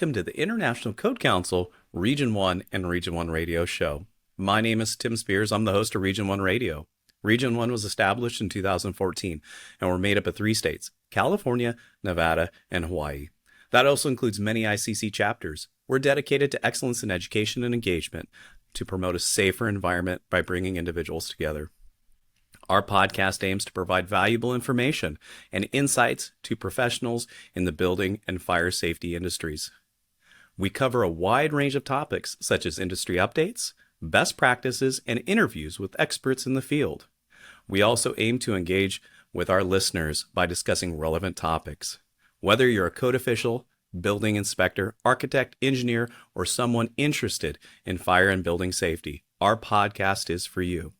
welcome to the International Code Council Region I and Region I Radio show. My name is Tim Spears. I'm the host of Region I Radio. Region I was established in 2014, and we're made up of 3 states, California, Nevada, and Hawaii. That also includes many ICC chapters. We're dedicated to excellence in education and engagement to promote a safer environment by bringing individuals together. Our podcast aims to provide valuable information and insights to professionals in the building and fire safety industries. We cover a wide range of topics such as industry updates, best practices, and interviews with experts in the field. We also aim to engage with our listeners by discussing relevant topics. Whether you're a code official, building inspector, architect, engineer, or someone interested in fire and building safety, our podcast is for you.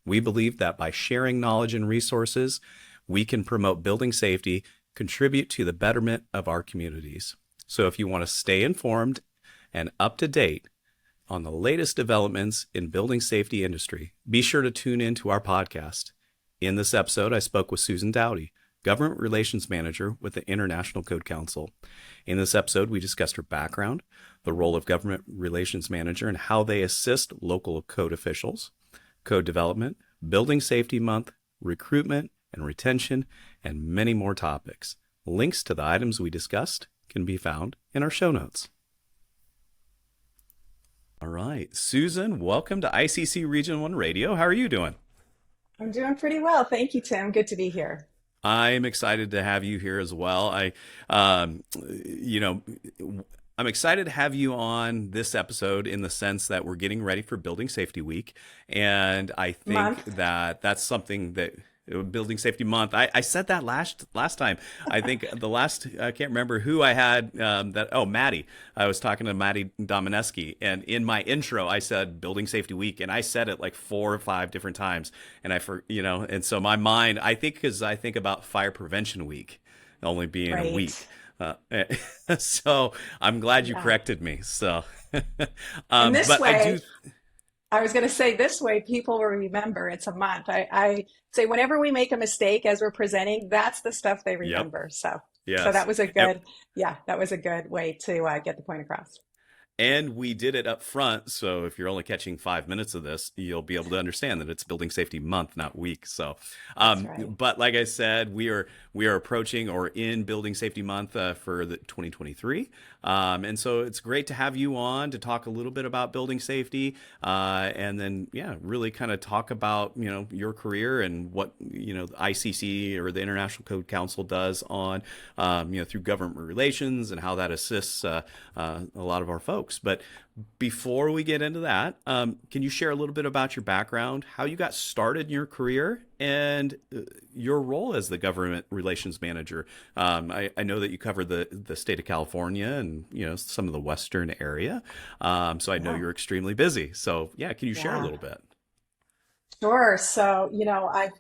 We believe that by sharing knowledge and resources, we can promote building safety, contribute to the betterment of our communities. So if you want to stay informed and up to date on the latest developments in building safety industry, be sure to tune in to our podcast. In this episode, I spoke with Susan Dowty, Government Relations Manager with the International Code Council. In this episode, we discussed her background, the role of Government Relations Manager, and how they assist local code officials, code development, building safety month, recruitment and retention, and many more topics. Links to the items we discussed can be found in our show notes. All right, Susan, welcome to ICC Region I Radio. How are you doing? I'm doing pretty well. Thank you, Tim. Good to be here. I'm excited to have you here as well. I'm excited to have you on this episode in the sense that we're getting ready for Building Safety Week. And I think that's something that Building Safety Month. I said that last time. I think I can't remember who I had Maddie. I was talking to Maddie Domineski, and in my intro, I said Building Safety Week, and I said it like 4 or 5 different times. And so my mind, I think, because I think about Fire Prevention Week only being a week. So I'm glad you corrected me. So, and this way, I was going to say this way, people will remember it's a month. I say whenever we make a mistake as we're presenting, that's the stuff they remember. Yep. So that was a good, that was a good way to get the point across. And we did it up front, so if you're only catching 5 minutes of this, you'll be able to understand that it's Building Safety Month, not week. So, right. But like I said, we are approaching or in Building Safety Month for the 2023, and so it's great to have you on to talk a little bit about building safety, and then really kind of talk about your career and what the ICC or the International Code Council does on through government relations and how that assists a lot of our folks. But before we get into that, can you share a little bit about your background, how you got started in your career, and your role as the government relations manager? I know that you cover the state of California and some of the western area, so I know you're extremely busy. So can you share a little bit? Sure. So I've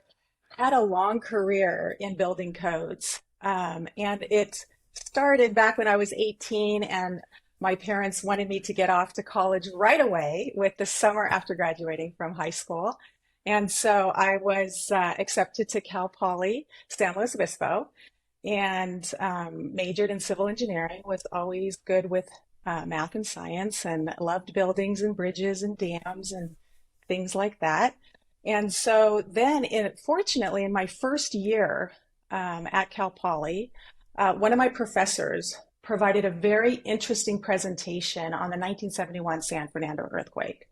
had a long career in building codes, and it started back when I was 18, and my parents wanted me to get off to college right away with the summer after graduating from high school. And so I was accepted to Cal Poly San Luis Obispo and majored in civil engineering, was always good with math and science, and loved buildings and bridges and dams and things like that. And so then, fortunately, in my first year at Cal Poly, one of my professors provided a very interesting presentation on the 1971 San Fernando earthquake,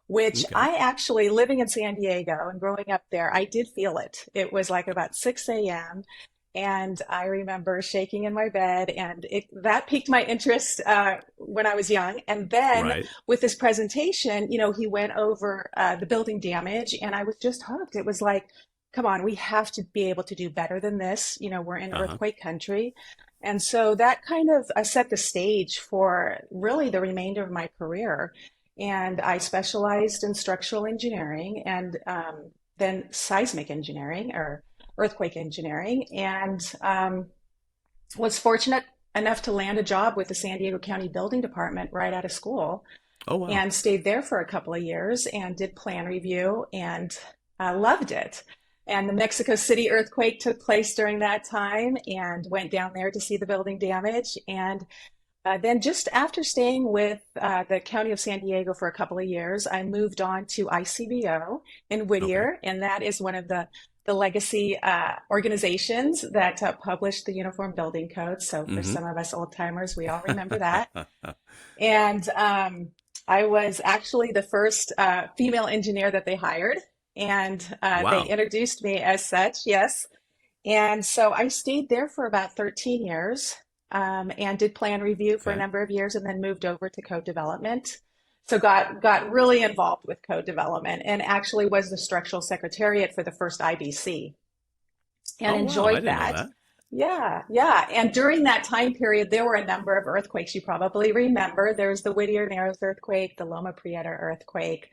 which I actually, living in San Diego and growing up there, I did feel it. It was like about 6 a.m. And I remember shaking in my bed, and that piqued my interest when I was young. And then with this presentation, he went over the building damage, and I was just hooked. It was like, come on, we have to be able to do better than this. We're in earthquake country. And so that kind of set the stage for really the remainder of my career. And I specialized in structural engineering and then seismic engineering or earthquake engineering, and was fortunate enough to land a job with the San Diego County Building Department right out of school. Oh, wow. And stayed there for a couple of years and did plan review and loved it. And the Mexico City earthquake took place during that time, and went down there to see the building damage. And Then just after staying with the County of San Diego for a couple of years, I moved on to ICBO in Okay. Whittier, and that is one of the legacy organizations that published the Uniform Building Code. So for Mm-hmm. some of us old timers, we all remember that. And I was actually the first female engineer that they hired, and they Wow. introduced me as such, yes. And so I stayed there for about 13 years and did plan review for a Okay. number of years and then moved over to code development. So got really involved with code development and actually was the structural secretariat for the first IBC and Oh, wow. I enjoyed didn't know that. that. Yeah, yeah. And during that time period, there were a number of earthquakes you probably remember. There was the Whittier Narrows earthquake, the Loma Prieta earthquake,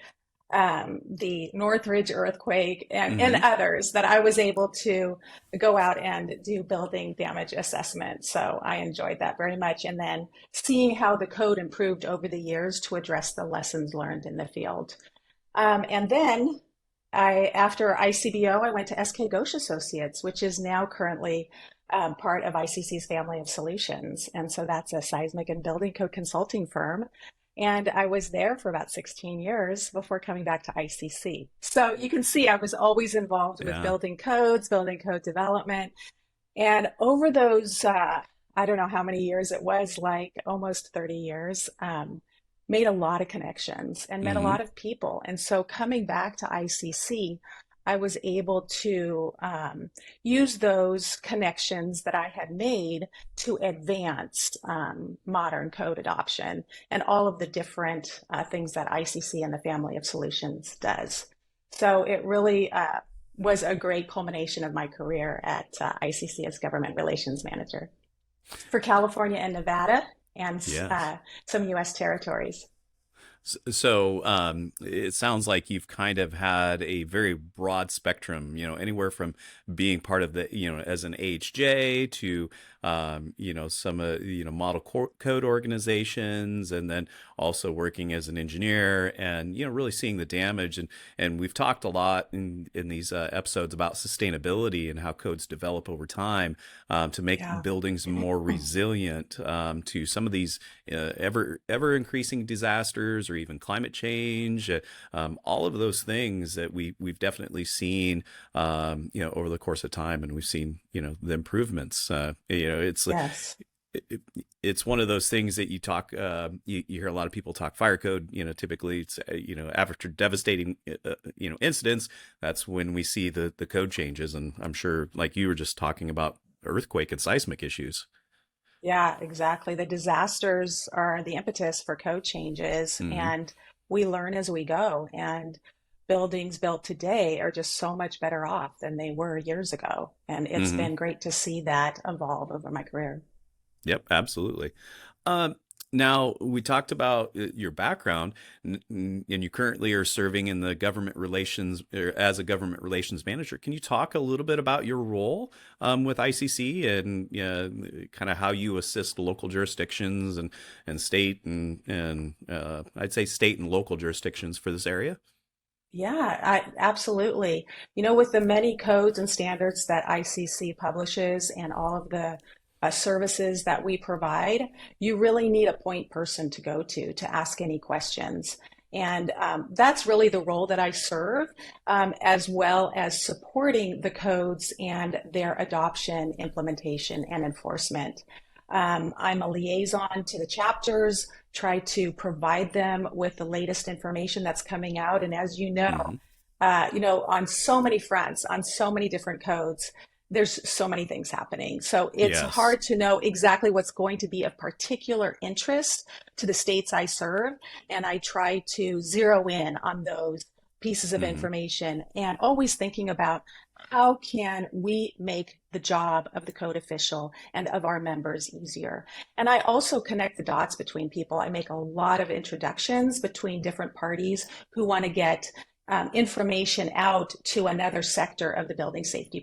the Northridge earthquake, and Mm-hmm. others that I was able to go out and do building damage assessment. So I enjoyed that very much. And then seeing how the code improved over the years to address the lessons learned in the field. And then after ICBO, I went to SK Ghosh Associates, which is now currently part of ICC's family of solutions. And so that's a seismic and building code consulting firm. And I was there for about 16 years before coming back to ICC. So you can see I was always involved with Yeah. building codes, building code development. And over those, I don't know how many years it was, like almost 30 years, made a lot of connections and met a Mm-hmm. lot of people. And so coming back to ICC, I was able to use those connections that I had made to advance modern code adoption and all of the different things that ICC and the family of solutions does. So it really was a great culmination of my career at ICC as government relations manager for California and Nevada and Yes. some US territories. So it sounds like you've kind of had a very broad spectrum, anywhere from being part of the, as an AHJ to, some, model code organizations, and then also working as an engineer and, really seeing the damage. And we've talked a lot in these episodes about sustainability and how codes develop over time to make Yeah. buildings more resilient to some of these ever increasing disasters or even climate change, all of those things that we've definitely seen, over the course of time, and we've seen, the improvements. Yes. It, it's one of those things that you talk, you hear a lot of people talk fire code. Typically it's, after devastating, incidents, that's when we see the code changes. And I'm sure, like you were just talking about earthquake and seismic issues. Yeah, exactly. The disasters are the impetus for code changes, Hmm. and we learn as we go. And buildings built today are just so much better off than they were years ago. And it's Hmm. been great to see that evolve over my career. Yep, absolutely. Um, Now, we talked about your background, and you currently are serving in the government relations or as a government relations manager. Can you talk a little bit about your role with ICC and kind of how you assist local jurisdictions and state and I'd say state and local jurisdictions for this area? Yeah, absolutely. With the many codes and standards that ICC publishes and all of the services that we provide, you really need a point person to go to ask any questions. And that's really the role that I serve, as well as supporting the codes and their adoption, implementation, and enforcement. I'm a liaison to the chapters, try to provide them with the latest information that's coming out. And as Hmm. on so many fronts, on so many different codes, there's so many things happening. So it's Yes. hard to know exactly what's going to be of particular interest to the states I serve. And I try to zero in on those pieces of Hmm. information and always thinking about how can we make the job of the code official and of our members easier. And I also connect the dots between people. I make a lot of introductions between different parties who want to get information out to another sector of the building safety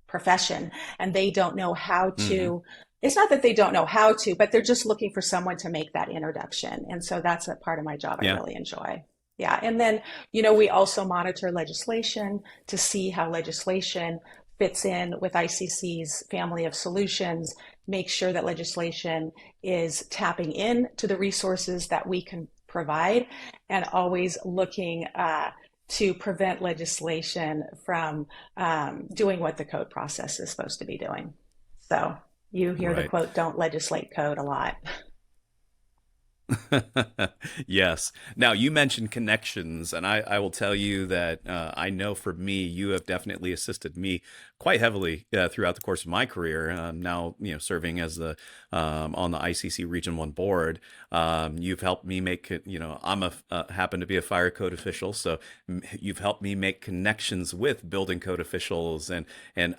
profession, and they don't know how Hmm. to. It's not that they don't know how to, but they're just looking for someone to make that introduction. And so that's a part of my job I Yeah. really enjoy. Yeah. And then, we also monitor legislation to see how legislation fits in with ICC's family of solutions, make sure that legislation is tapping into the resources that we can provide, and always looking to prevent legislation from doing what the code process is supposed to be doing. So you hear the Right. quote, "Don't legislate code," a lot. Yes. Now, you mentioned connections, and I will tell you that I know for me, you have definitely assisted me quite heavily throughout the course of my career. Now, serving as the on the ICC Region One board, you've helped me make. I'm happen to be a fire code official, so you've helped me make connections with building code officials and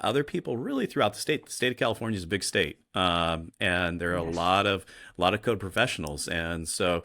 other people really throughout the state. The state of California is a big state, and there are a Yes. lot of code professionals, and so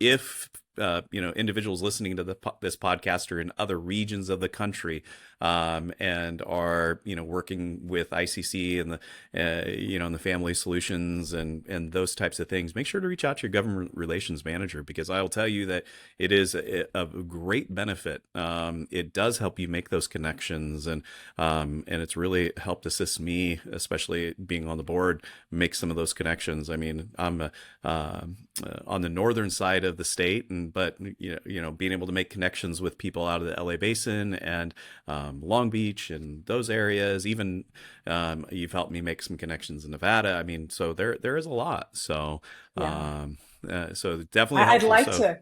if individuals listening to this podcast are in other regions of the country, and are working with ICC and the and the family solutions and those types of things, make sure to reach out to your government relations manager, because I will tell you that it is a great benefit. It does help you make those connections, and it's really helped assist me, especially being on the board, make some of those connections. I mean, I'm on the northern side of the state, but being able to make connections with people out of the LA Basin and Long Beach and those areas. Even you've helped me make some connections in Nevada. I mean, so there is a lot. So Yeah. so definitely I'd helpful. like So to,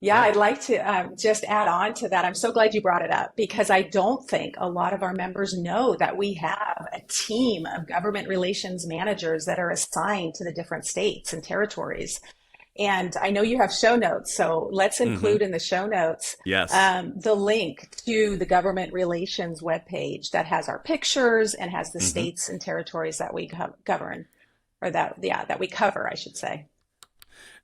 yeah, yeah. I'd like to just add on to that. I'm so glad you brought it up because I don't think a lot of our members know that we have a team of government relations managers that are assigned to the different states and territories. And I know you have show notes, so let's Hmm. include in the show notes Yes. the link to the government relations webpage that has our pictures and has the Hmm. states and territories that we govern, or that, yeah, that we cover, I should say.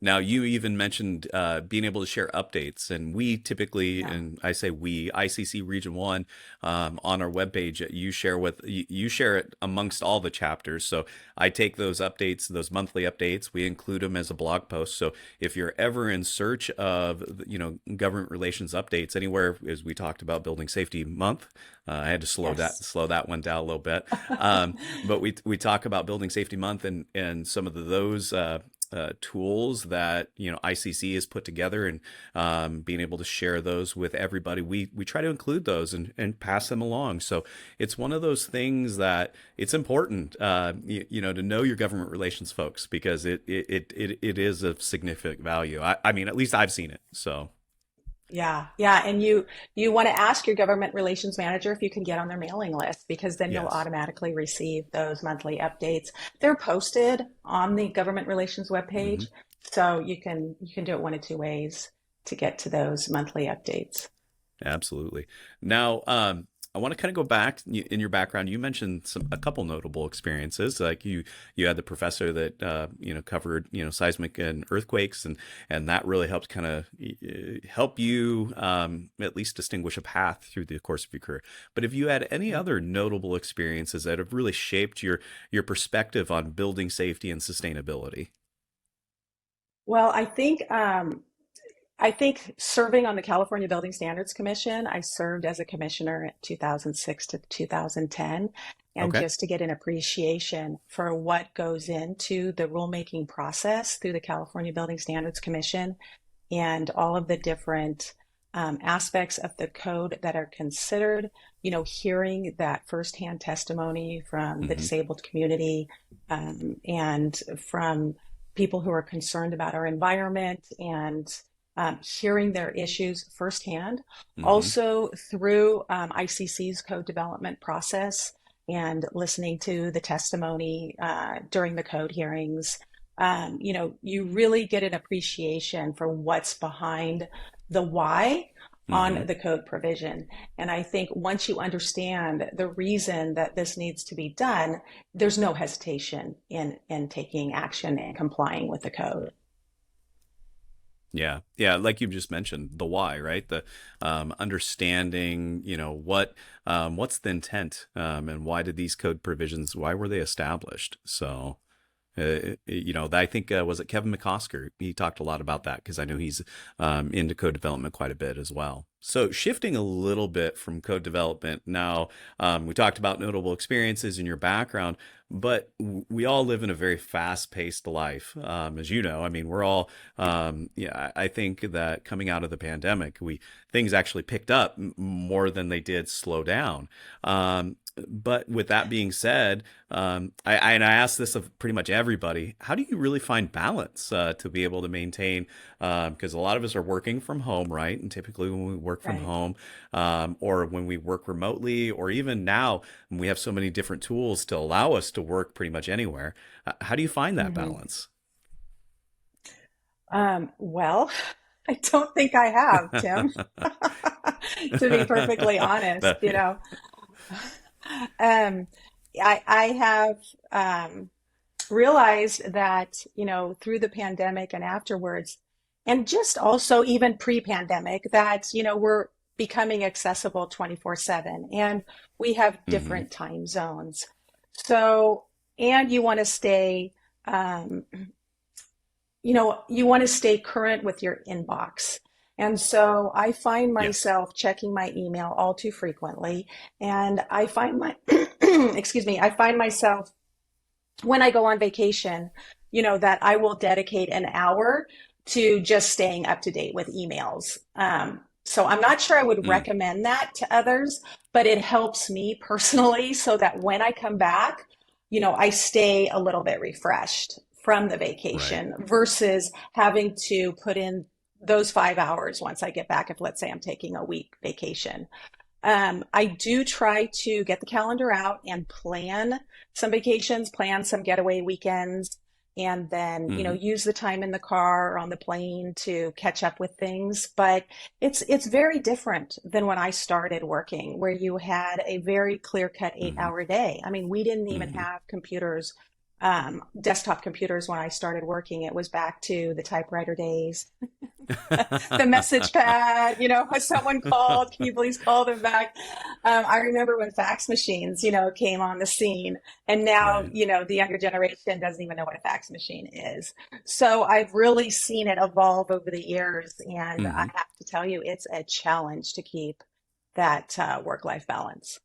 Now, you even mentioned being able to share updates, and we typically, Yeah. and I say we, ICC Region One, on our webpage, you share it amongst all the chapters. So I take those updates, those monthly updates, we include them as a blog post. So if you're ever in search of government relations updates anywhere, as we talked about Building Safety Month, I had to Yes. slow that one down a little bit. But we talk about Building Safety Month and some of those tools that ICC has put together, and being able to share those with everybody. We try to include those and pass them along. So it's one of those things that it's important, to know your government relations folks, because it is of significant value. I mean, at least I've seen it. So Yeah, yeah, and you want to ask your government relations manager if you can get on their mailing list because then you'll yes. automatically receive those monthly updates. They're posted on the government relations Hmm. webpage, so you can do it one of two ways to get to those monthly updates. Absolutely. Now, I want to kind of go back in your background. You mentioned a couple notable experiences, like you had the professor that covered seismic and earthquakes, and that really helped kind of help you at least distinguish a path through the course of your career. But have you had any other notable experiences that have really shaped your perspective on building safety and sustainability? Well, I think serving on the California Building Standards Commission, I served as a commissioner in 2006 to 2010. And Okay. just to get an appreciation for what goes into the rulemaking process through the California Building Standards Commission and all of the different aspects of the code that are considered, hearing that firsthand testimony from the Hmm. disabled community and from people who are concerned about our environment and hearing their issues firsthand. Hmm. Also, through ICC's code development process and listening to the testimony during the code hearings, you really get an appreciation for what's behind the why Hmm. on the code provision. And I think once you understand the reason that this needs to be done, there's no hesitation in taking action and complying with the code. Yeah, yeah, like you just mentioned, the why, right? The understanding, what's the intent, and why did these code provisions, why were they established? So, I think, was it Kevin McCosker? He talked a lot about that because I know he's into code development quite a bit as well. So shifting a little bit from code development now, we talked about notable experiences in your background, but we all live in a very fast-paced life, as you know. I mean, we're all, yeah. I think that coming out of the pandemic, things actually picked up more than they did slow down. But with that being said, and I ask this of pretty much everybody, how do you really find balance to be able to maintain? Because a lot of us are working from home, right? And typically when we work from Right. home, or when we work remotely, or even now, we have so many different tools to allow us to work pretty much anywhere. How do you find that hmm balance? Well, I don't think I have, Tim, to be perfectly honest, Yeah. Um, I have realized that, through the pandemic and afterwards, and just also even pre-pandemic, that, we're becoming accessible 24/7 and we have hmm different time zones. So, and you want to stay, um, you want to stay current with your inbox. And so I find Yes. myself checking my email all too frequently. And I find excuse me, I find myself when I go on vacation, that I will dedicate an hour to just staying up to date with emails. So I'm not sure I would Mm, recommend that to others, but it helps me personally so that when I come back, I stay a little bit refreshed from the right. vacation versus having to put in those 5 hours once I get back. If let's say I'm taking a week vacation, I do try to get the calendar out and plan some vacations, plan some getaway weekends, and then, hmm use the time in the car or on the plane to catch up with things. But it's very different than when I started working, where you had a very clear-cut hmm 8-hour day. I mean, we didn't even hmm have computers, desktop computers when I started working. It was back to the typewriter days, the message pad, when someone called, can you please call them back? I remember when fax machines, came on the scene, and now, Right. the younger generation doesn't even know what a fax machine is. So I've really seen it evolve over the years, and I hmm have to tell you, it's a challenge to keep that work-life balance.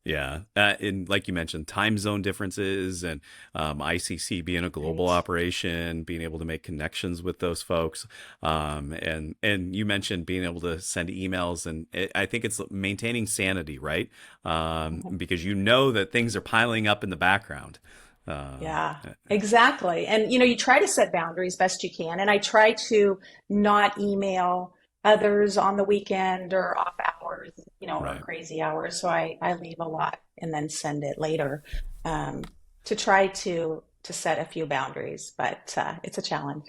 Yeah, and like you mentioned, time zone differences and ICC being a global Right. operation, being able to make connections with those folks, and you mentioned being able to send emails, and I think it's maintaining sanity, right? Mhm. Because you know that things are piling up in the background. Um, Yeah, exactly. And you try to set boundaries best you can. And I try to not email others on the weekend or off hours, or right. crazy hours. So I leave a lot and then send it later, um, to try to set a few boundaries. But it's a challenge.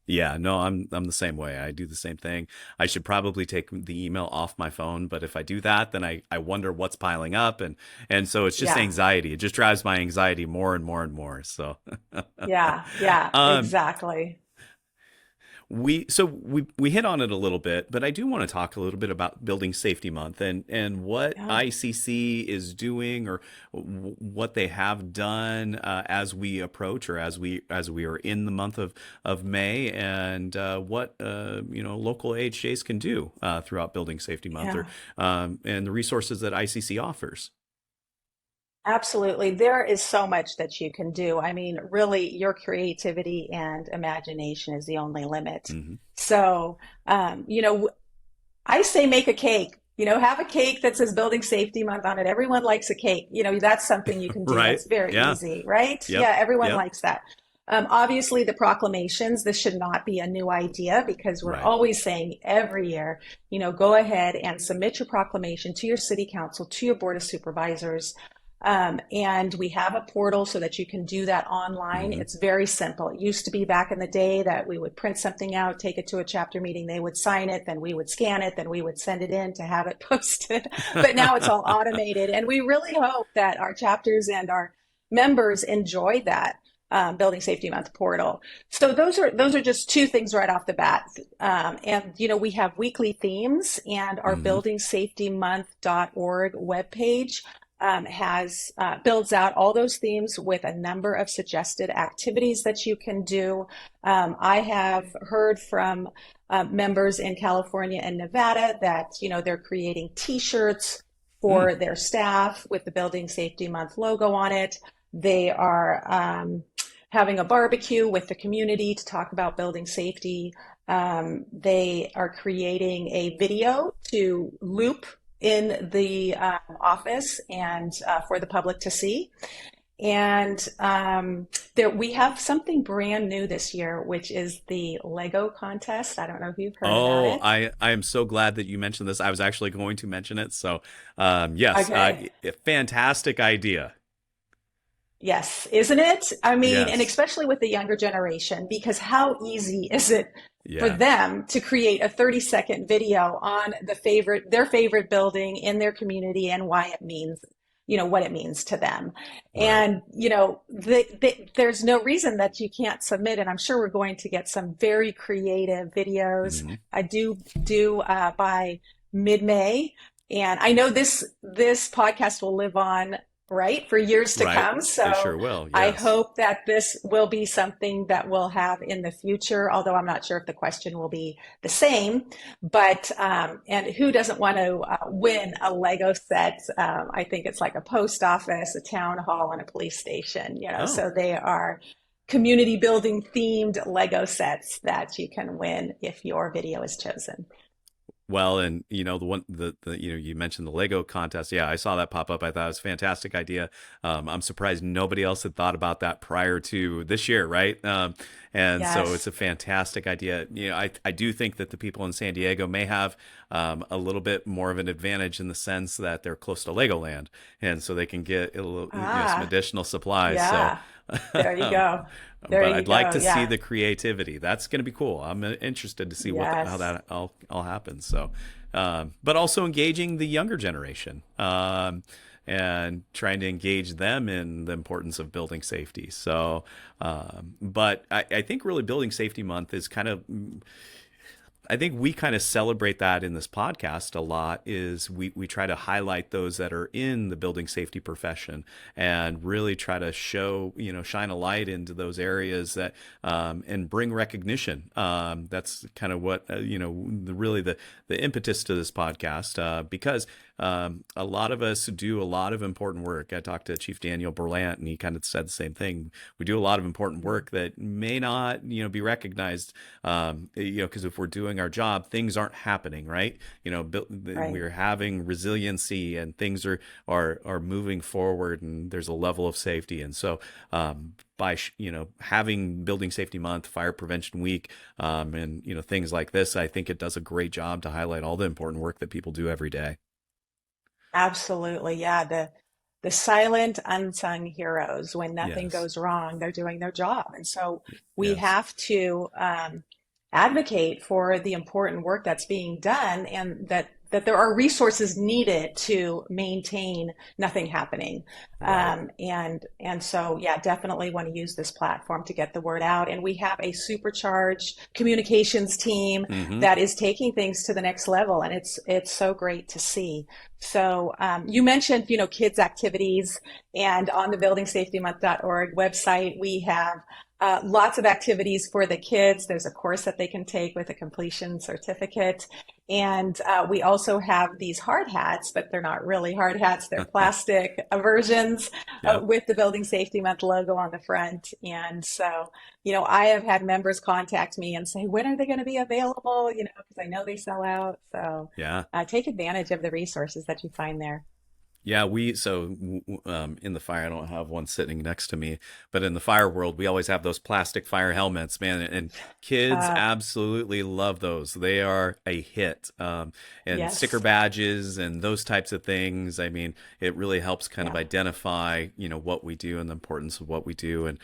Yeah, no, I'm the same way. I do the same thing. I should probably take the email off my phone, but if I do that, then I wonder what's piling up, and so it's just Yeah, anxiety. It just drives my anxiety more and more and more. So yeah, um exactly. we hit on it a little bit, but I do want to talk a little bit about Building Safety Month and what Yeah. ICC is doing or what they have done as we approach or as we are in the month of May, and what local AHJs can do throughout Building Safety Month, or Yeah. and the resources that ICC offers. Absolutely. There is so much that you can do. I mean, really, your creativity and imagination is the only limit. Hmm So, I say make a cake. Have a cake that says Building Safety Month on it. Everyone likes a cake. That's something you can do. Right? That's very Yeah. easy, right? Yep. Yeah, everyone Yep. likes that. Obviously, the proclamations, this should not be a new idea because we're Right. always saying every year, go ahead and submit your proclamation to your city council, to your board of supervisors. And we have a portal so that you can do that online. hmm It's very simple. It used to be back in the day that we would print something out, take it to a chapter meeting, they would sign it, then we would scan it, then we would send it in to have it posted. But now it's all automated. And we really hope that our chapters and our members enjoy that. Building Safety Month portal. So those are just two things right off the bat. And we have weekly themes, and our hmm buildingsafetymonth.org webpage has builds out all those themes with a number of suggested activities that you can do. I have heard from members in California and Nevada that they're creating T-shirts Mm, for their staff with the Building Safety Month logo on it. They are having a barbecue with the community to talk about building safety. They are creating a video to loop in the office and for the public to see. And we have something brand new this year, which is the Lego contest. I don't know if you've heard about oh, it. I am so glad that you mentioned this. I was actually going to mention it. So, yes, Okay. fantastic idea. Yes, isn't it? I mean, and Yes. especially with the younger generation, because how easy is it for Yeah. them to create a 30-second video on their favorite building in their community and why it means, what it means to them. Right. And, there's no reason that you can't submit, and I'm sure we're going to get some very creative videos. Hmm. I do by mid-May, and I know this podcast will live on, right, for years to Right. come. It So sure will. I Yes. hope that this will be something that we'll have in the future, although I'm not sure if the question will be the same. But, and who doesn't want to win a Lego set? I think it's like a post office, a town hall, and a police station, Oh. so they are community building themed Lego sets that you can win if your video is chosen. Well, and the one the you mentioned the Lego contest. Yeah, I saw that pop up. I thought it was a fantastic idea. I'm surprised nobody else had thought about that prior to this year, right? And so it's Yes. a fantastic idea. I do think that the people in San Diego may have a little bit more of an advantage in the sense that they're close to Legoland, and so they can get a little, some Ah, additional supplies. So. yeah. There you go. There But you I'd like go. to see Yeah. the creativity. That's going to be cool. I'm interested to see how Yes. that all happens. So, but also engaging the younger generation, and trying to engage them in the importance of building safety. So, but I think really Building Safety Month is kind of, I think we kind of celebrate that in this podcast a lot. Is we try to highlight those that are in the building safety profession and really try to show, shine a light into those areas that, and bring recognition. That's kind of what, really the impetus to this podcast, because a lot of us do a lot of important work. I talked to Chief Daniel Berlant, and he kind of said the same thing. We do a lot of important work that may not, be recognized, because if we're doing our job, things aren't happening, right? Right. We're having resiliency, and things are moving forward, and there's a level of safety. And so, by having Building Safety Month, Fire Prevention Week, and things like this, I think it does a great job to highlight all the important work that people do every day. Absolutely. Yeah. The silent unsung heroes, when nothing Yes. goes wrong, they're doing their job. And so we Yes. have to advocate for the important work that's being done, and that there are resources needed to maintain nothing happening. Right. And so, yeah, definitely want to use this platform to get the word out. And we have a supercharged communications team Hmm. that is taking things to the next level, and it's so great to see. So you mentioned, kids activities, and on the buildingsafetymonth.org website, we have lots of activities for the kids. There's a course that they can take with a completion certificate. And we also have these hard hats, but they're not really hard hats. They're plastic versions Yep. with the Building Safety Month logo on the front. And so, I have had members contact me and say, when are they going to be available? Because I know they sell out. So Yeah. take advantage of the resources that you find there. Yeah, in the fire, I don't have one sitting next to me, but in the fire world, we always have those plastic fire helmets, man, and kids Uh, absolutely love those. They are a hit. And sticker yes, badges and those types of things. I mean, it really helps kind of yeah, identify, what we do and the importance of what we do. And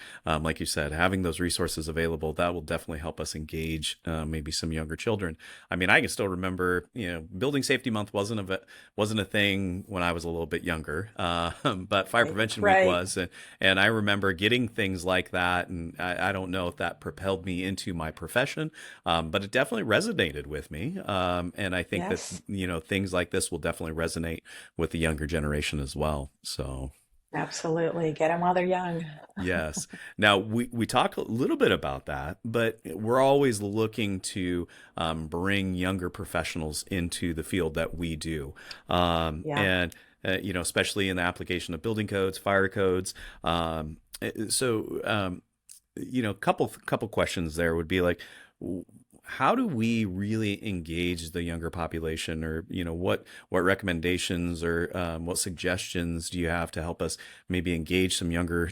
like you said, having those resources available, that will definitely help us engage maybe some younger children. I mean, I can still remember, Building Safety Month wasn't a thing when I was a little bit younger, but Fire Right. Prevention Week Right. was, and I remember getting things like that, and I don't know if that propelled me into my profession, but it definitely resonated with me, and I think that Yes. things like this will definitely resonate with the younger generation as well. So. Absolutely. Get them while they're young. Yes. Now we talk a little bit about that, but we're always looking to bring younger professionals into the field that we do, Yeah. and especially in the application of building codes, fire codes. So couple questions there would be like, how do we really engage the younger population, or what recommendations or what suggestions do you have to help us maybe engage some younger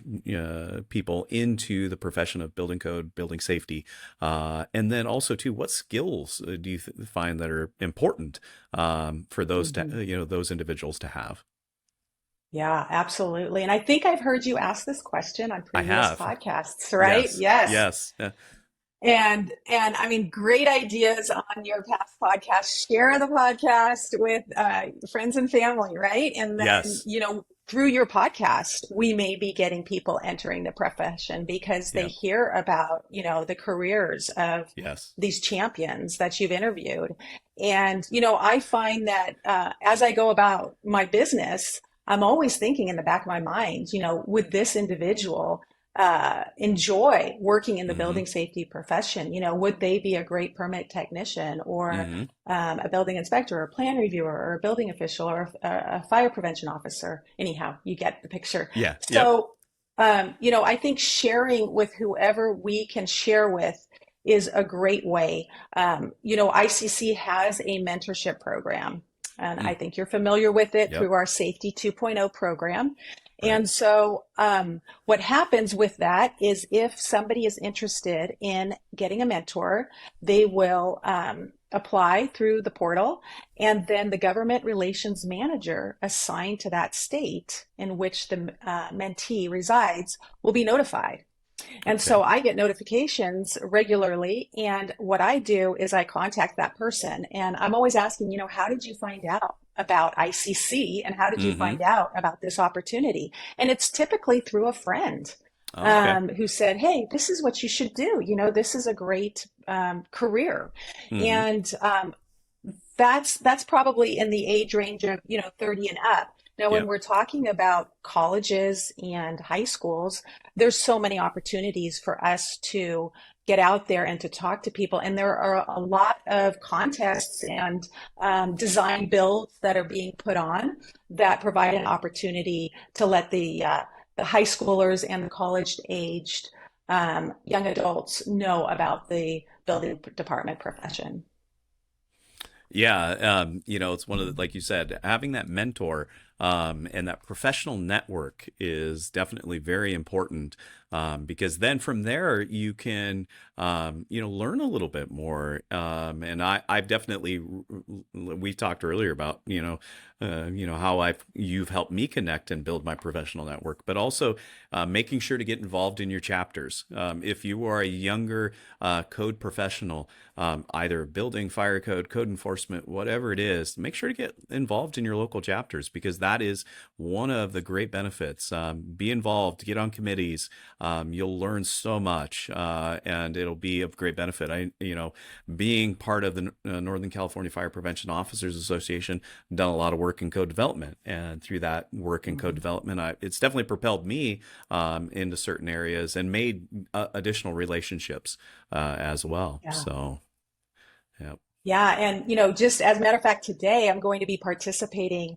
people into the profession of building code, building safety, and then also too, what skills do you find that are important for those hmm those individuals to have? Yeah, absolutely. And I think I've heard you ask this question on I previous have. podcasts, right? Yes. Yes. Yes. And I mean, great ideas on your past podcast. Share the podcast with friends and family, right? And then, Yes. through your podcast, we may be getting people entering the profession because they Yeah. hear about, the careers of Yes. these champions that you've interviewed. And, I find that as I go about my business, I'm always thinking in the back of my mind, would this individual enjoy working in the Mm-hmm. building safety profession? Would they be a great permit technician or Mm-hmm. a building inspector or a plan reviewer or a building official or a fire prevention officer? Anyhow, you get the picture. Yeah. Yep. So, I think sharing with whoever we can share with is a great way. ICC has a mentorship program, and I Mm. think you're familiar with it Yep. through our Safety 2.0 program. Right. And so, what happens with that is if somebody is interested in getting a mentor, they will apply through the portal, and then the government relations manager assigned to that state in which the mentee resides will be notified. And Okay. so I get notifications regularly. And what I do is I contact that person. And I'm always asking, how did you find out about ICC? And how did you Mm-hmm. find out about this opportunity? And it's typically through a friend Okay. who said, hey, this is what you should do. This is a great career. Mm-hmm. And that's probably in the age range of 30 and up. Now when Yep. we're talking about colleges and high schools, there's so many opportunities for us to get out there and to talk to people, and there are a lot of contests and design builds that are being put on that provide an opportunity to let the high schoolers and the college aged young adults know about the building department profession. Yeah, it's one of the, like you said, having that mentor and that professional network is definitely very important, because then from there you can, learn a little bit more. And I've definitely, we talked earlier about, how you've helped me connect and build my professional network, but also making sure to get involved in your chapters. If you are a younger code professional, either building, fire code, code enforcement, whatever it is, make sure to get involved in your local chapters, because that is one of the great benefits. Be involved, get on committees. You'll learn so much, and it'll be of great benefit. Being part of the Northern California Fire Prevention Officers Association, done a lot of work in code development, and through that work in code Mhm. development, it's definitely propelled me into certain areas and made additional relationships as well. Yeah. So, yeah. Yeah, and just as a matter of fact, today I'm going to be participating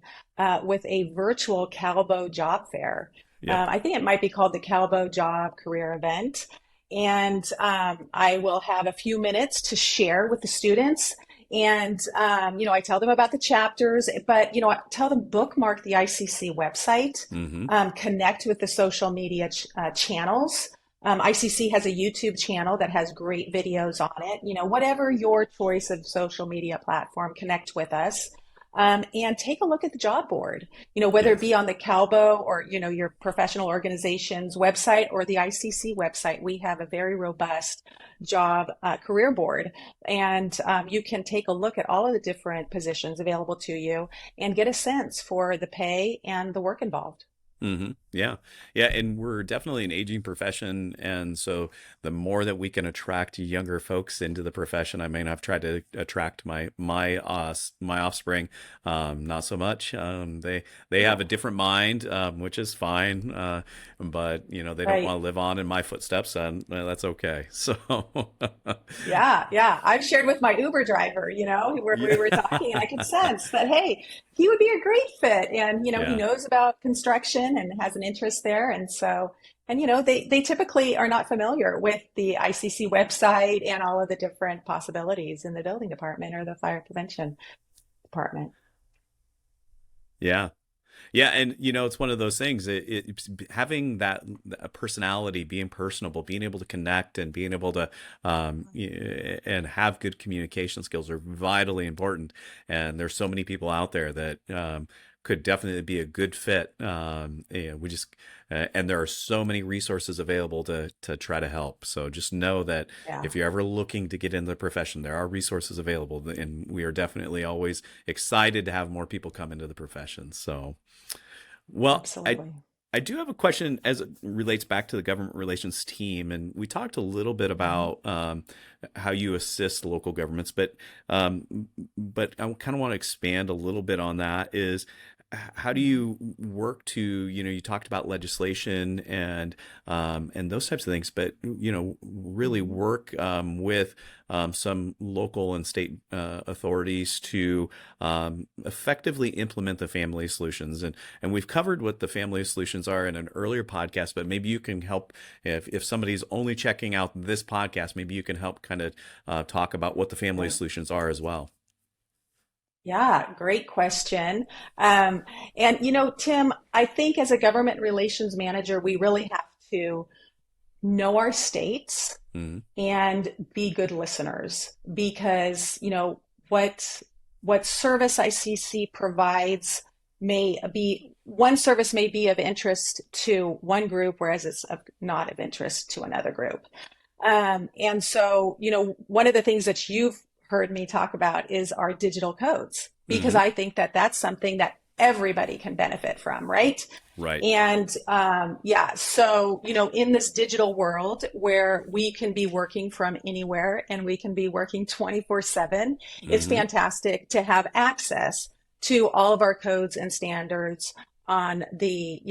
with a virtual Calbo job fair. Yep. I think it might be called the Calbo Job Career Event. And I will have a few minutes to share with the students. And, I tell them about the chapters, but, I tell them bookmark the ICC website, Mm-hmm. connect with the social media channels. ICC has a YouTube channel that has great videos on it. Whatever your choice of social media platform, connect with us. and take a look at the job board, whether it Yes. be on the Calbo or, your professional organization's website or the ICC website. We have a very robust job career board, and you can take a look at all of the different positions available to you and get a sense for the pay and the work involved. Yeah. Yeah. And we're definitely an aging profession. And so the more that we can attract younger folks into the profession, I mean, I've tried to attract my offspring, not so much. They have Yeah. a different mind, which is fine. But they don't Right. want to live on in my footsteps, and that's okay. So, Yeah, yeah. I've shared with my Uber driver, where we were yeah. talking, and I could sense that, hey, he would be a great fit. And, he Yeah. knows about construction and has an interest there. And so, and, they typically are not familiar with the ICC website and all of the different possibilities in the building department or the fire prevention department. Yeah. Yeah, and it's one of those things. It's having that personality, being personable, being able to connect, and being able to and have good communication skills are vitally important. And there's so many people out there that could definitely be a good fit. We just and there are so many resources available to try to help. So just know that Yeah, if you're ever looking to get into the profession, there are resources available, and we are definitely always excited to have more people come into the profession. So. Well, absolutely. I do have a question as it relates back to the government relations team, and we talked a little bit Mhm. about how you assist local governments, but I kind of want to expand a little bit on that. Is how do Mhm. you work to you talked about legislation and those types of things, but really Mhm. work with some local and state authorities to effectively implement the family solutions, and we've covered what the family solutions are in an earlier podcast, but maybe you can help if somebody's only checking out this podcast, maybe you can help kind of talk about what the family Right. solutions are as well. Yeah, great question. And Tim, I think as a government relations manager, we really have to know our states Hmm. and be good listeners because, what service ICC provides may be one service may be of interest to one group, whereas it's not of interest to another group. And so, one of the things that you've heard me talk about is our digital codes, because Hmm. I think that that's something that everybody can benefit from, right? Right. And yeah, so, in this digital world where we can be working from anywhere and we can be working 24/7, it's Hmm. fantastic to have access to all of our codes and standards on the,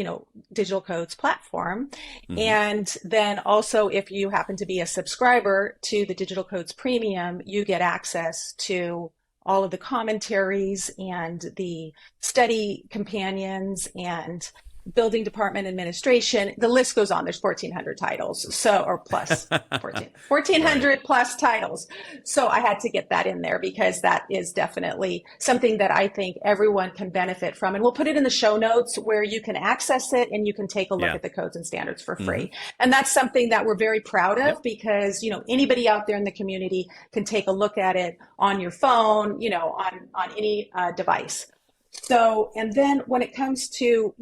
digital codes platform. Hmm. And then also, if you happen to be a subscriber to the digital codes premium, you get access to all of the commentaries and the study companions and building department administration. The list goes on. There's 1,400 titles. So, or plus 14, Right. 1,400 plus titles. So I had to get that in there because that is definitely something that I think everyone can benefit from. And we'll put it in the show notes where you can access it and you can take a look Yeah. at the codes and standards for Hmm. free. And that's something that we're very proud of Yep. because, anybody out there in the community can take a look at it on your phone, on any device. So, and then when it comes to,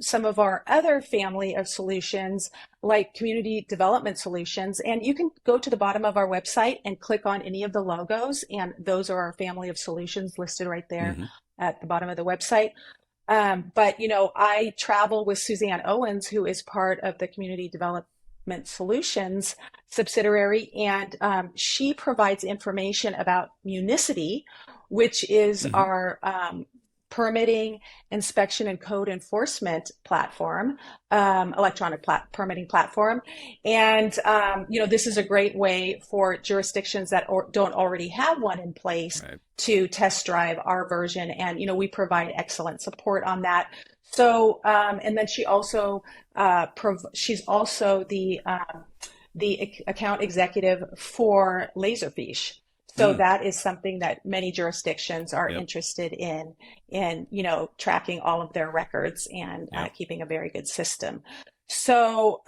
some of our other family of solutions, like community development solutions, and you can go to the bottom of our website and click on any of the logos, and those are our family of solutions listed right there Hmm. at the bottom of the website. But, I travel with Suzanne Owens, who is part of the Community Development Solutions subsidiary, and she provides information about Municity, which is Hmm. our permitting, inspection, and code enforcement platform, electronic permitting platform. And, this is a great way for jurisdictions that don't already have one in place Right. to test drive our version. And, we provide excellent support on that. So, and then she's also the account executive for Laserfiche. So Mm. that is something that many jurisdictions are Yep. interested in tracking all of their records and Yep. keeping a very good system. So,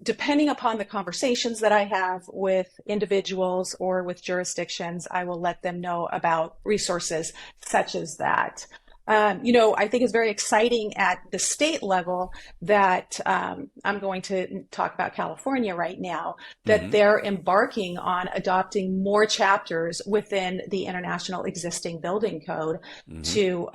depending upon the conversations that I have with individuals or with jurisdictions, I will let them know about resources such as that. I think it's very exciting at the state level that I'm going to talk about California right now, that Hmm. they're embarking on adopting more chapters within the international existing building code Hmm. to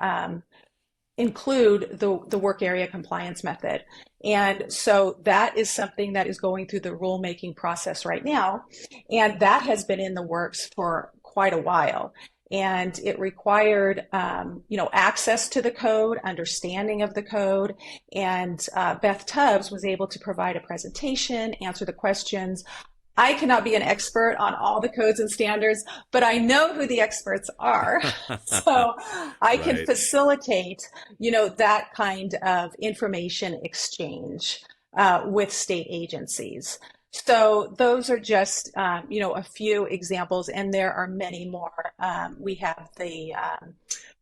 include the work area compliance method. And so that is something that is going through the rulemaking process right now. And that has been in the works for quite a while. And it required, access to the code, understanding of the code. And Beth Tubbs was able to provide a presentation, answer the questions. I cannot be an expert on all the codes and standards, but I know who the experts are. So I can Right. facilitate, that kind of information exchange with state agencies. So those are just, a few examples, and there are many more. We have the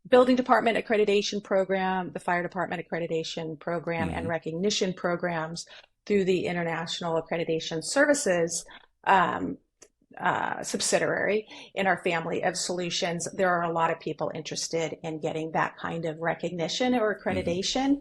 Building Department Accreditation Program, the Fire Department Accreditation Program, and Hmm. recognition programs through the International Accreditation Services um, subsidiary in our family of solutions. There are a lot of people interested in getting that kind of recognition or Hmm. accreditation.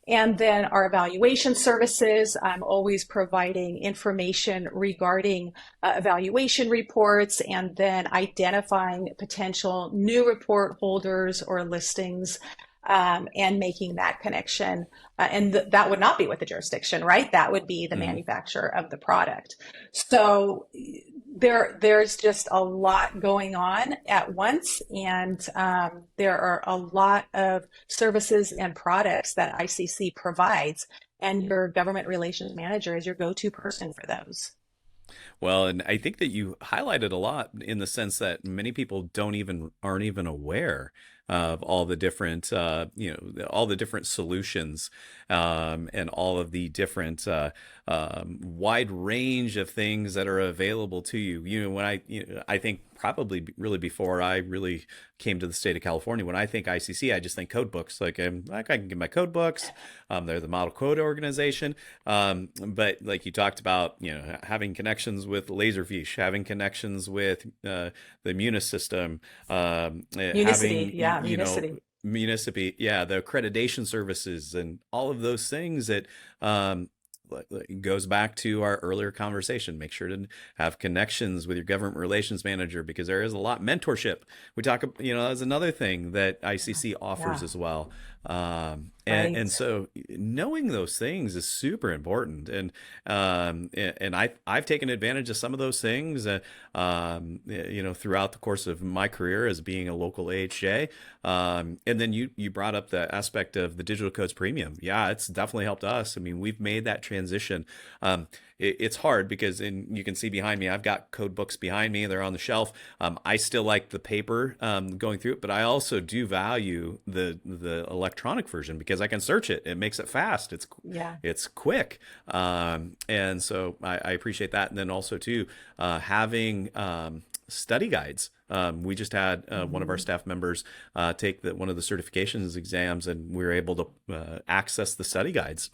And then our evaluation services, I'm always providing information regarding evaluation reports and then identifying potential new report holders or listings, and making that connection. That would not be with the jurisdiction, right? That would be the Hmm. manufacturer of the product. So there's just a lot going on at once, and there are a lot of services and products that ICC provides, and your government relations manager is your go-to person for those. Well, and I think that you highlighted a lot in the sense that many people aren't even aware of all the different all the different solutions, and all of the different wide range of things that are available to you. I think probably really before I really came to the state of California, when I think ICC, I just think code books. Like I can get my code books. They're the model code organization. But like you talked about, having connections with Laserfish, having connections with the Munis system, Unicity, having yeah, Unicity. Municipy, yeah, the accreditation services, and all of those things that goes back to our earlier conversation. Make sure to have connections with your government relations manager, because there is a lot mentorship. We talk, that's another thing that ICC offers Yeah, as well. And right. so knowing those things is super important. And I've taken advantage of some of those things, throughout the course of my career as being a local AHJ. And then you brought up the aspect of the digital codes premium. Yeah, it's definitely helped us. I mean, we've made that transition. It's hard because, you can see behind me, I've got code books behind me. They're on the shelf. I still like the paper, going through it, but I also do value the electronic version because I can search it. It makes it fast. Yeah. It's quick, and so I appreciate that. And then also too, having study guides. We just had one of our Mhm. staff members take one of the certifications exams, and we were able to access the study guides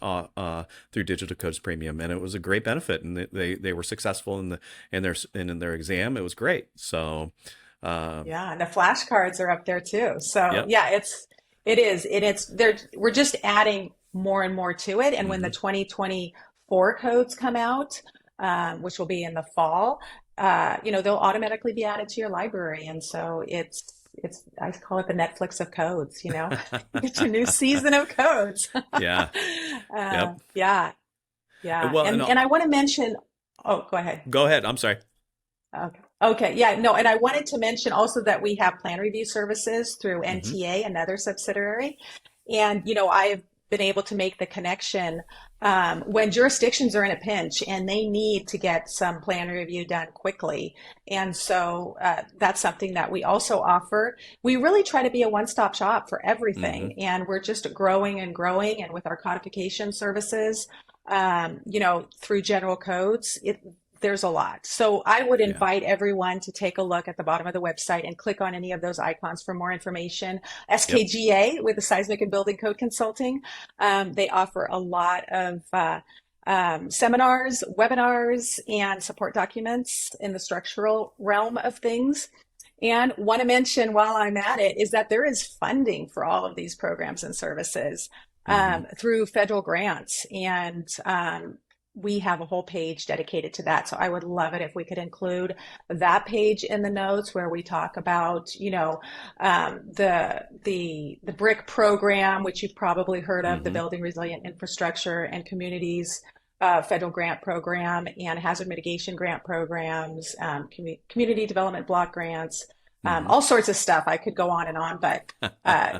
through Digital Codes Premium, and it was a great benefit. And they were successful in their exam. It was great. So, Yeah, and the flashcards are up there too. So yep. yeah, it is, and it's there. We're just adding more and more to it. And when the Hmm. 2024 codes come out, which will be in the fall, they'll automatically be added to your library. And so it's I call it the Netflix of codes. You get your new season of codes. Yeah. Yep. Yeah, yeah, Well, and I want to mention. Oh, go ahead. go ahead. I'm sorry. Okay. Okay. Yeah. No. And I wanted to mention also that we have plan review services through Hmm. NTA, another subsidiary. And, I've been able to make the connection when jurisdictions are in a pinch and they need to get some plan review done quickly. And so that's something that we also offer. We really try to be a one-stop shop for Hmm. everything. And we're just growing and growing. And with our codification services, through general codes, there's a lot. So I would Yeah. invite everyone to take a look at the bottom of the website and click on any of those icons for more information. Yep. SKGA with the Seismic and Building Code Consulting, they offer a lot of seminars, webinars, and support documents in the structural realm of things. And want to mention while I'm at it is that there is funding for all of these programs and services Hmm. through federal grants. And we have a whole page dedicated to that. So I would love it if we could include that page in the notes where we talk about, the BRIC program, which you've probably heard of, the Hmm. Building Resilient Infrastructure and Communities federal grant program, and hazard mitigation grant programs, community development block grants, Hmm. all sorts of stuff. I could go on and on, but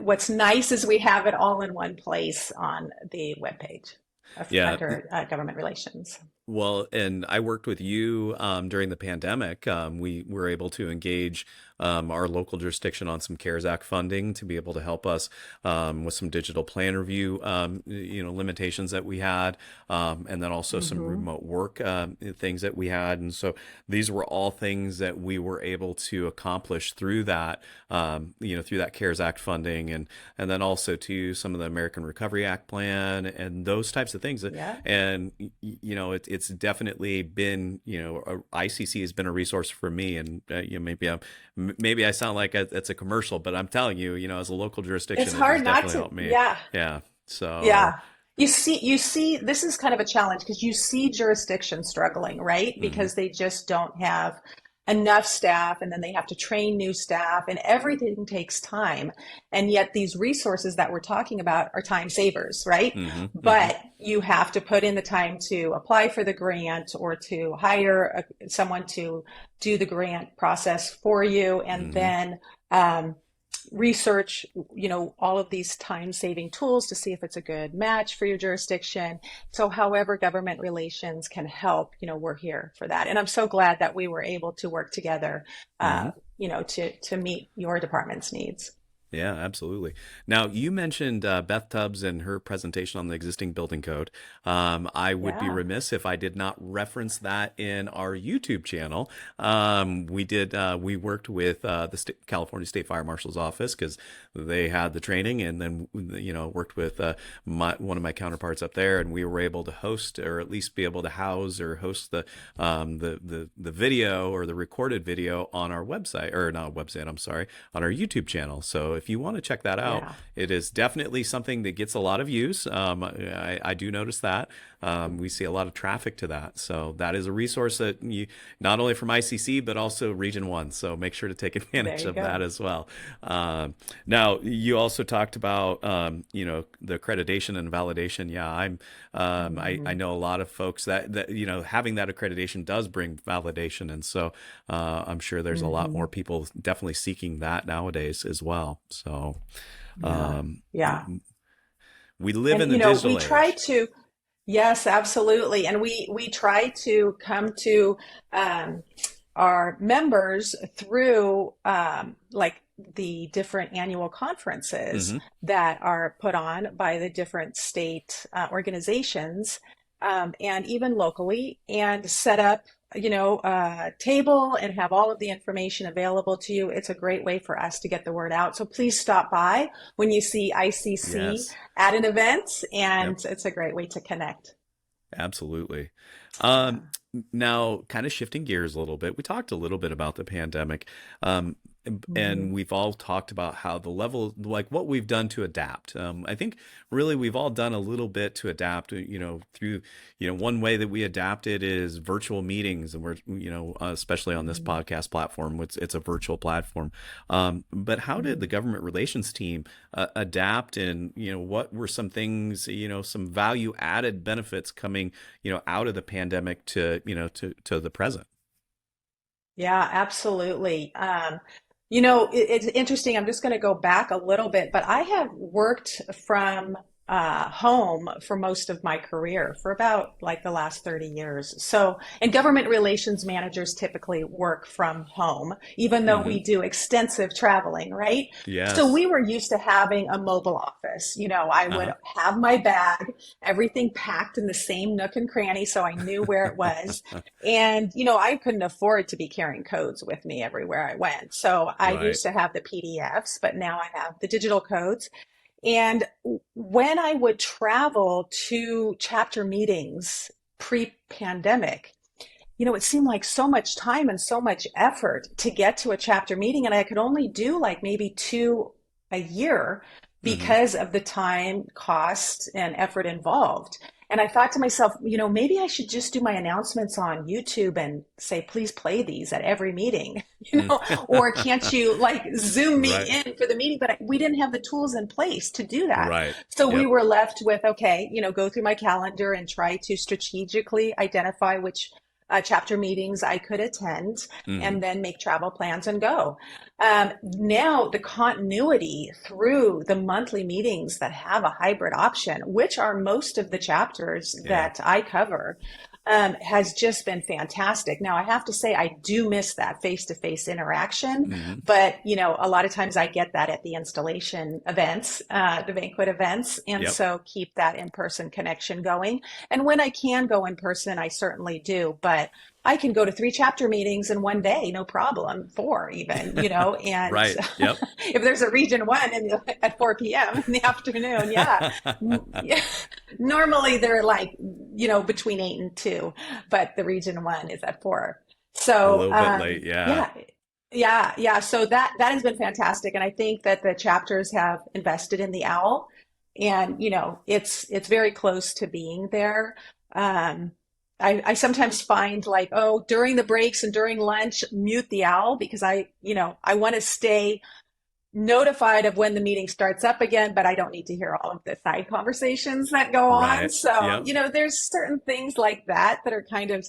what's nice is we have it all in one place on the webpage Yeah. under government relations. Well, and I worked with you during the pandemic. We were able to engage our local jurisdiction on some CARES Act funding to be able to help us with some digital plan review, limitations that we had, and then also some Hmm. remote work things that we had. And so these were all things that we were able to accomplish through that, through that CARES Act funding, and then also to some of the American Recovery Act plan and those types of things. Yeah. And it's definitely been, ICC has been a resource for me. And maybe I sound like it's a commercial, but I'm telling you, as a local It's jurisdiction, it has hard not definitely to. helped me. Yeah. Yeah. So. Yeah. You see, this is kind of a challenge because you see jurisdictions struggling, right? Hmm. Because they just don't have enough staff and then they have to train new staff and everything takes time. And yet these resources that we're talking about are time savers, right? Hmm. Hmm. But you have to put in the time to apply for the grant or to hire someone to do the grant process for you and Hmm. then research, all of these time-saving tools to see if it's a good match for your jurisdiction. So however government relations can help, we're here for that. And I'm so glad that we were able to work together, Hmm. to meet your department's needs. Yeah, absolutely. Now, you mentioned Beth Tubbs and her presentation on the existing building code. I would be Yeah. remiss if I did not reference that in our YouTube channel. We worked with the California State Fire Marshal's office because they had the training, and then worked with one of my counterparts up there, and we were able to host, or at least be able to house or host the video or the recorded video on our website, or not website, I'm sorry, on our YouTube channel. So if you want to check that out, Yeah. it is definitely something that gets a lot of views. I do notice that. We see a lot of traffic to that. So that is a resource that you, not only from ICC, but also Region 1. So make sure to take There advantage you of that go. as well. Now, you also talked about, the accreditation and validation. Yeah, I Mhm. know a lot of folks that having that accreditation does bring validation. And so I'm sure there's a lot more Mhm. people definitely seeking that nowadays as well. So Yeah. um, Yeah. we live And in the we digital try age. to. Yes, absolutely. And we try to come to um, our members through like the different annual conferences Hmm. that are put on by the different state organizations, and even locally, and set up, a table and have all of the information available to you. It's a great way for us to get the word out. So please stop by when you see ICC Yes. at an event, and Yep. it's a great way to connect. Absolutely. Yeah. Um, Now, kind of shifting gears a little bit, we talked a little bit about the pandemic, and Mhm. we've all talked about how the level, like what we've done to adapt. I think really we've all done a little bit to adapt. Through one way that we adapted is virtual meetings, and we're especially on this Mhm. podcast platform, it's a virtual platform. But how did the Mhm. government relations team adapt, and what were some things, some value added benefits coming out of the pandemic to to the present? Yeah, absolutely. It's interesting. I'm just going to go back a little bit, but I have worked from home for most of my career, for about like the last 30 years. So, and government relations managers typically work from home, even though Hmm. we do extensive traveling, right? So Yes. we were used to having a mobile office. I would Uh-huh. have my bag, everything packed in the same nook and cranny, so I knew where it was. And, I couldn't afford to be carrying codes with me everywhere I went. So I Right. used to have the PDFs, but now I have the digital codes. And when I would travel to chapter meetings pre-pandemic, it seemed like so much time and so much effort to get to a chapter meeting, and I could only do like maybe two a year Hmm. because of the time, cost, and effort involved. And I thought to myself, maybe I should just do my announcements on YouTube and say, please play these at every meeting, or can't you like Zoom me Right. in for the meeting? But we didn't have the tools in place to do that. Right. So we Yep. were left with, okay, go through my calendar and try to strategically identify which chapter meetings I could attend, Hmm. and then make travel plans and go. Now, the continuity through the monthly meetings that have a hybrid option, which are most of the chapters Yeah. that I cover, has just been fantastic. Now, I have to say, I do miss that face-to-face interaction, Hmm. but a lot of times I get that at the installation events, the banquet events, and Yep. so keep that in-person connection going. And when I can go in person, I certainly do, but I can go to three chapter meetings in one day, no problem, four even, and Right. Yep. if there's a region one at 4 p.m. in the afternoon, yeah. Yeah. Normally they're like, between 8 and 2, but the region one is at 4. A So, little bit late. Yeah. yeah, yeah, yeah. So that has been fantastic. And I think that the chapters have invested in the owl, and, it's very close to being there. Um, I sometimes find like, oh, during the breaks and during lunch, mute the owl because I want to stay notified of when the meeting starts up again, but I don't need to hear all of the side conversations that go on. Right. So, Yep. there's certain things like that that are kind of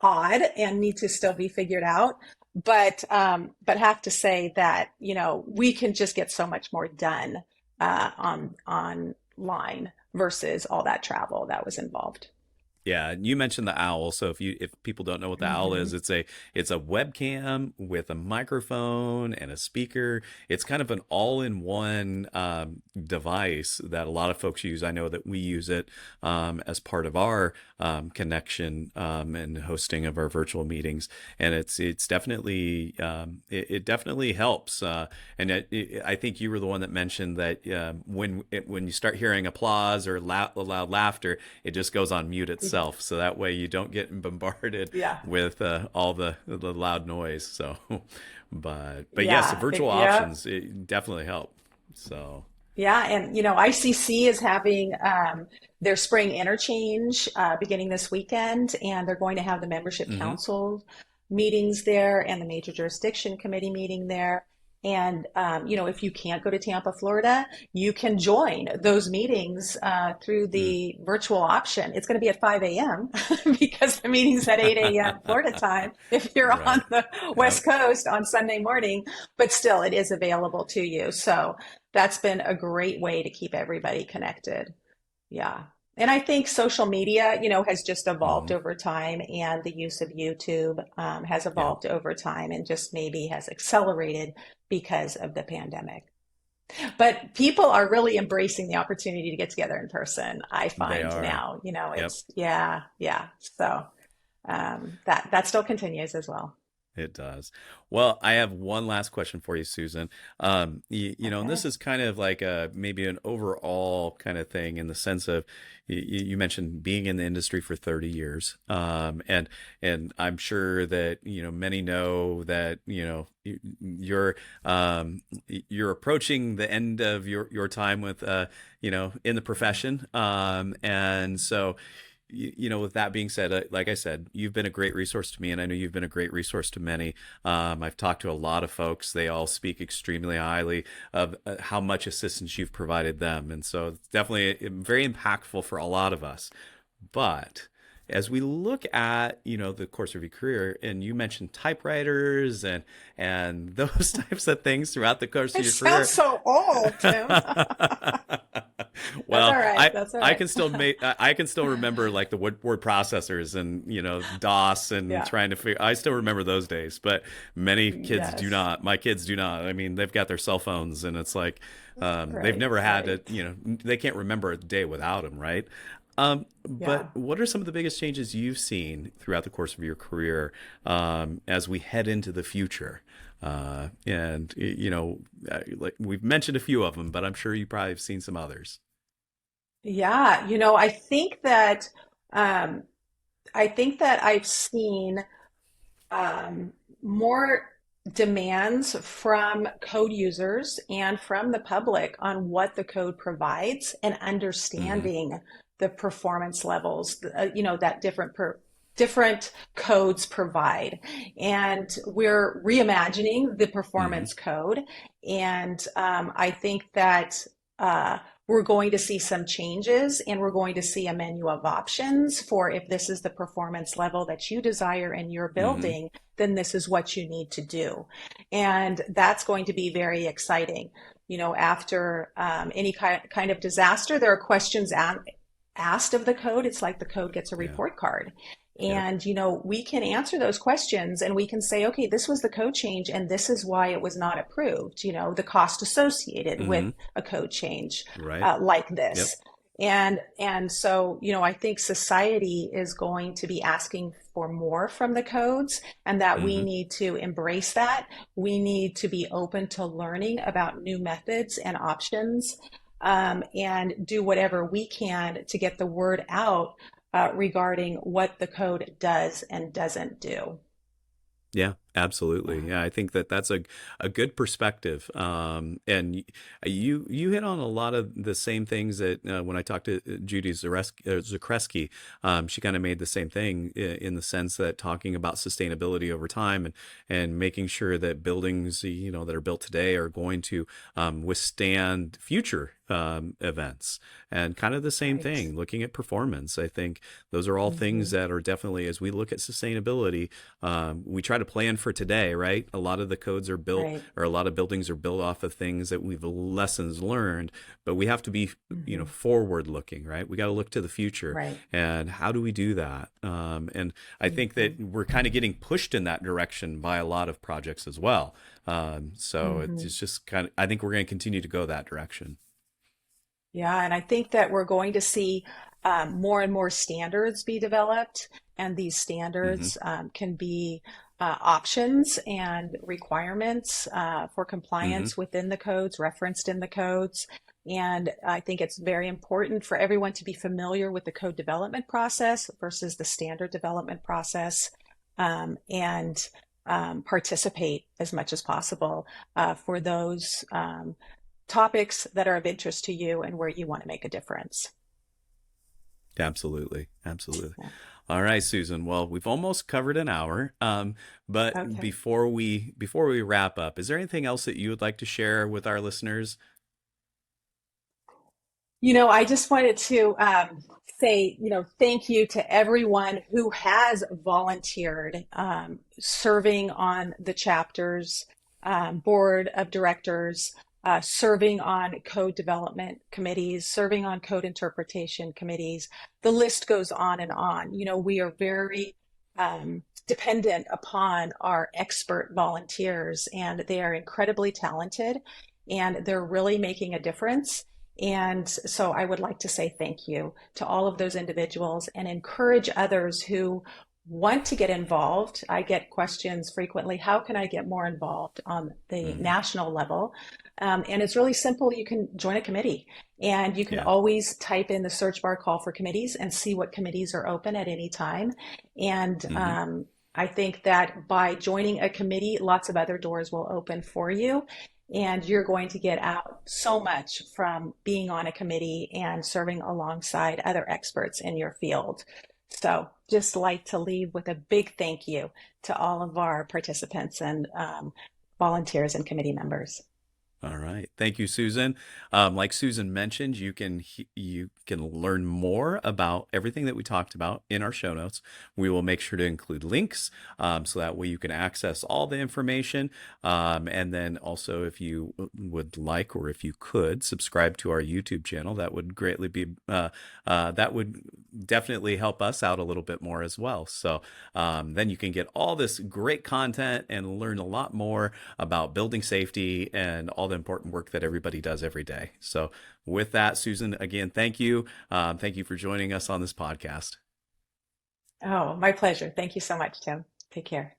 odd and need to still be figured out. But have to say that, we can just get so much more done on online versus all that travel that was involved. Yeah, and you mentioned the owl. So if people don't know what the owl Hmm. is, it's a webcam with a microphone and a speaker. It's kind of an all-in-one device that a lot of folks use. I know that we use it as part of our connection and hosting of our virtual meetings, and it's definitely it definitely helps. I think you were the one that mentioned that when you start hearing applause or loud laughter, it just goes on mute itself, so that way you don't get bombarded Yeah. with all the loud noise. So, but yes, the Yeah. virtual Yeah. options it definitely help. So, Yeah, and ICC is having their spring interchange beginning this weekend, and they're going to have the membership hmm. council meetings there and the major jurisdiction committee meeting there. And if you can't go to Tampa, Florida, you can join those meetings through Mm. the virtual option. It's going to be at 5 a.m. because the meeting's at 8 a.m. Florida time if you're on Right. the Yep. West Coast on Sunday morning, but still it is available to you. So that's been a great way to keep everybody connected. Yeah. And I think social media, has just evolved Hmm. over time, and the use of YouTube has Yep. evolved over time and just maybe has accelerated because of the pandemic. But people are really embracing the opportunity to get together in person, I They find are. now. Yep. It's, yeah, yeah. So that still continues as well. It does. Well, I have one last question for you, Susan. And this Okay. is kind of like maybe an overall kind of thing in the sense of you mentioned being in the industry for 30 years. And I'm sure that, many know that, you're approaching the end of your time with, in the profession. And so, with that being said, like I said, you've been a great resource to me, and I know you've been a great resource to many. I've talked to a lot of folks; they all speak extremely highly of how much assistance you've provided them, and so it's definitely very impactful for a lot of us. But as we look at the course of your career, and you mentioned typewriters and those types of things throughout the course of It your sounds career. so old, Tim. That's Well, all right. That's all I right. can still I can still remember like the word processors and DOS and Yeah. trying to figure. I still remember those days, but many kids do Yes. not. My kids do not. I mean, they've got their cell phones, and it's like they've Right. never had Right. to. They can't remember a day without them, right? But Yeah. what are some of the biggest changes you've seen throughout the course of your career as we head into the future? Like we've mentioned a few of them, but I'm sure you probably have seen some others. Yeah. I think that I think that I've seen more demands from code users and from the public on what the code provides and Hmm. understanding the performance levels, that different codes provide. And we're reimagining the Hmm. performance code. And I think that we're going to see some changes and we're going to see a menu of options for if this is the performance level that you desire in your Hmm. building, then this is what you need to do. And that's going to be very exciting. After any kind of disaster, there are questions asked of the code. It's like the code gets a Yeah. report card. Yep. And, we can answer those questions and we can say, okay, this was the code change and this is why it was not approved, the cost associated with Hmm. a code change Right. like Yep. this. And so, I think society is going to be asking for more from the codes and that we Hmm. need to embrace that. We need to be open to learning about new methods and options, and do whatever we can to get the word out regarding what the code does and doesn't do. Yeah, absolutely. Yeah. Yeah, I think that that's a good perspective. And you hit on a lot of the same things that when I talked to Judy Zakreski, she kind of made the same thing in the sense that talking about sustainability over time and making sure that buildings that are built today are going to withstand future events, and kind of the same Right. thing looking at performance. I think those are all things Hmm. that are definitely, as we look at sustainability, we try to plan for today, right? A lot of the codes are built, Right. or a lot of buildings are built off of things that we've lessons learned, but we have to be, Hmm. forward looking, right? We got to look to the future. Right. And how do we do that? And I think Hmm. that we're kind of getting pushed in that direction by a lot of projects as well. So Hmm. it's just kind of, I think we're going to continue to go that direction. Yeah, and I think that we're going to see more and more standards be developed, and these Hmm. standards can be options and requirements for Hmm. compliance within the codes, referenced in the codes. And I think it's very important for everyone to be familiar with the code development process versus the standard development process, and participate as much as possible for those topics that are of interest to you and where you want to make a difference. Absolutely. Absolutely. Yeah. All right, Susan. Well, we've almost covered an hour. But Okay. before we wrap up, is there anything else that you would like to share with our listeners? I just wanted to say, thank you to everyone who has volunteered, serving on the chapter's board of directors, serving on code development committees, serving on code interpretation committees. The list goes on and on. We are very dependent upon our expert volunteers, and they are incredibly talented, and they're really making a difference. And so I would like to say thank you to all of those individuals and encourage others who want to get involved. I get questions frequently, how can I get more involved on the Hmm. national level? And it's really simple. You can join a committee and you can Yeah. always type in the search bar, call for committees, and see what committees are open at any time. And Hmm. I think that by joining a committee, lots of other doors will open for you. And you're going to get out so much from being on a committee and serving alongside other experts in your field. So, just like to leave with a big thank you to all of our participants and volunteers and committee members. All right. Thank you, Susan. Like Susan mentioned, you can learn more about everything that we talked about in our show notes. We will make sure to include links, so that way you can access all the information. And then also, if you would like, or if you could subscribe to our YouTube channel, that would greatly be that would definitely help us out a little bit more as well. So then you can get all this great content and learn a lot more about building safety and all the important work that everybody does every day. So, with that, Susan, again, thank you. Thank you for joining us on this podcast. Oh, my pleasure. Thank you so much, Tim. Take care.